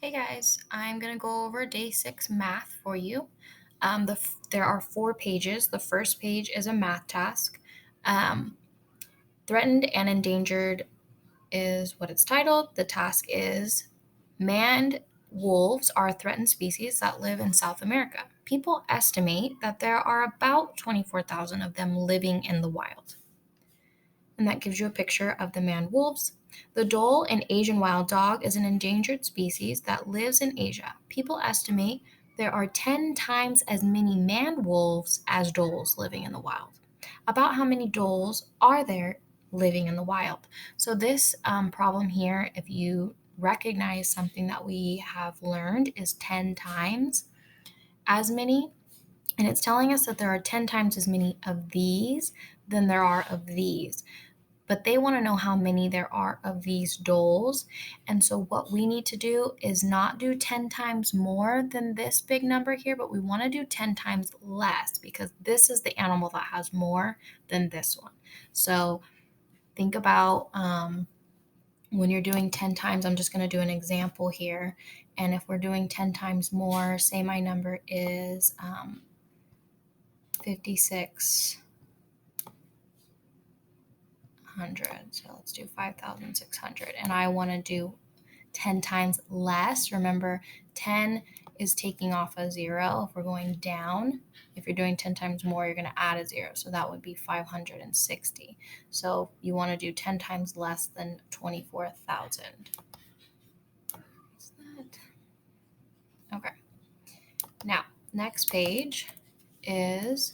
Hey guys, I'm going to go over day 6 math for you. There are 4 pages. The first page is a math task. Um, Threatened and endangered is what it's titled. The task is maned wolves are a threatened species that live in South America. People estimate that there are about 24,000 of them living in the wild. And that gives you a picture of the maned wolves. The dhole, an Asian wild dog, is an endangered species that lives in Asia. People estimate there are 10 times as many maned wolves as dholes living in the wild. About how many dholes are there living in the wild? So, this problem here, if you recognize something that we have learned, is 10 times as many. And it's telling us that there are 10 times as many of these than there are of these, but they want to know how many there are of these dholes. And so what we need to do is not do 10 times more than this big number here, but we want to do 10 times less because this is the animal that has more than this one. So think about when you're doing 10 times, I'm just going to do an example here. And if we're doing 10 times more, say my number is 56. 100. So let's do 5,600. And I want to do 10 times less. Remember, 10 is taking off a 0. If we're going down, if you're doing 10 times more, you're going to add a 0. So that would be 560. So you want to do 10 times less than 24,000. Is that? Okay. Now, next page is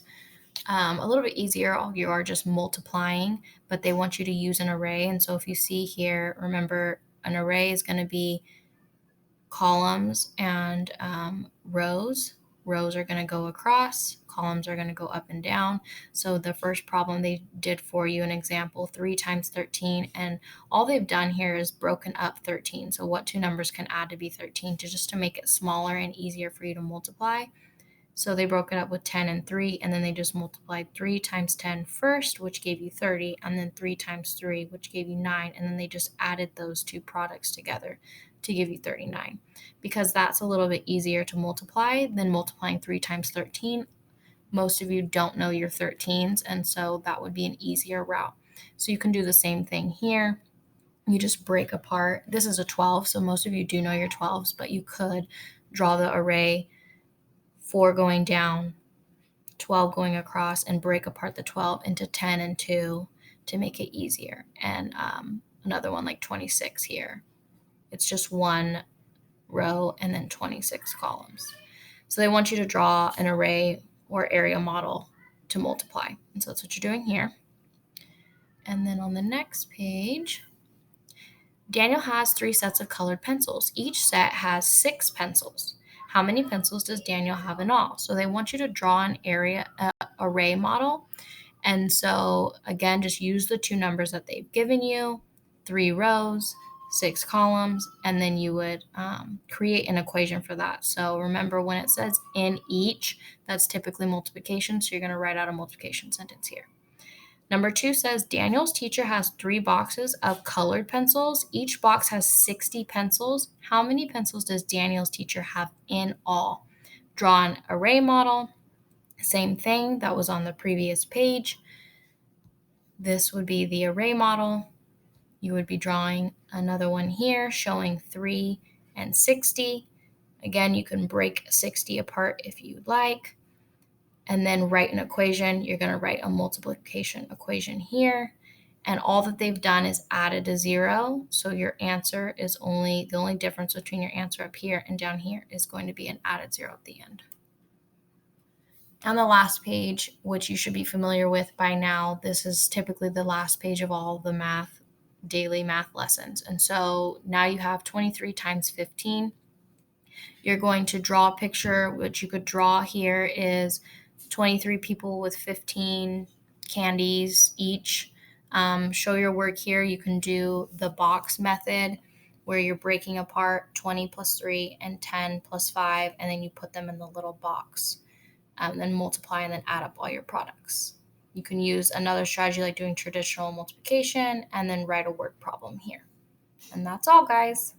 a little bit easier. You are just multiplying, but they want you to use an array. And so if you see here, remember an array is going to be columns and rows. Rows are going to go across, columns are going to go up and down. So the first problem they did for you, an example, 3 times 13, and all they've done here is broken up 13. So what two numbers can add to be 13 just to make it smaller and easier for you to multiply. So they broke it up with 10 and 3, and then they just multiplied 3 times 10 first, which gave you 30, and then 3 times 3, which gave you 9, and then they just added those two products together to give you 39. Because that's a little bit easier to multiply than multiplying 3 times 13. Most of you don't know your 13s, and so that would be an easier route. So you can do the same thing here. You just break apart. This is a 12, so most of you do know your 12s, but you could draw the array 4 going down, 12 going across, and break apart the 12 into 10 and 2 to make it easier. And another one like 26 here. It's just one row and then 26 columns. So they want you to draw an array or area model to multiply. And so that's what you're doing here. And then on the next page, Daniel has 3 sets of colored pencils. Each set has 6 pencils. How many pencils does Daniel have in all? So they want you to draw an array model. And so again, just use the two numbers that they've given you, 3 rows, 6 columns, and then you would create an equation for that. So remember when it says in each, that's typically multiplication. So you're going to write out a multiplication sentence here. Number 2 says Daniel's teacher has 3 boxes of colored pencils. Each box has 60 pencils. How many pencils does Daniel's teacher have in all? Draw an array model. Same thing that was on the previous page. This would be the array model. You would be drawing another one here showing 3 and 60. Again, you can break 60 apart if you'd like. And then write an equation. You're going to write a multiplication equation here. And all that they've done is added a 0. So your answer is the only difference between your answer up here and down here is going to be an added 0 at the end. On the last page, which you should be familiar with by now, this is typically the last page of all the daily math lessons. And so now you have 23 times 15. You're going to draw a picture, which you could draw here is 23 people with 15 candies each. Show your work here. You can do the box method where you're breaking apart 20 plus 3 and 10 plus 5, and then you put them in the little box. Then multiply and then add up all your products. You can use another strategy like doing traditional multiplication and then write a word problem here. And that's all, guys.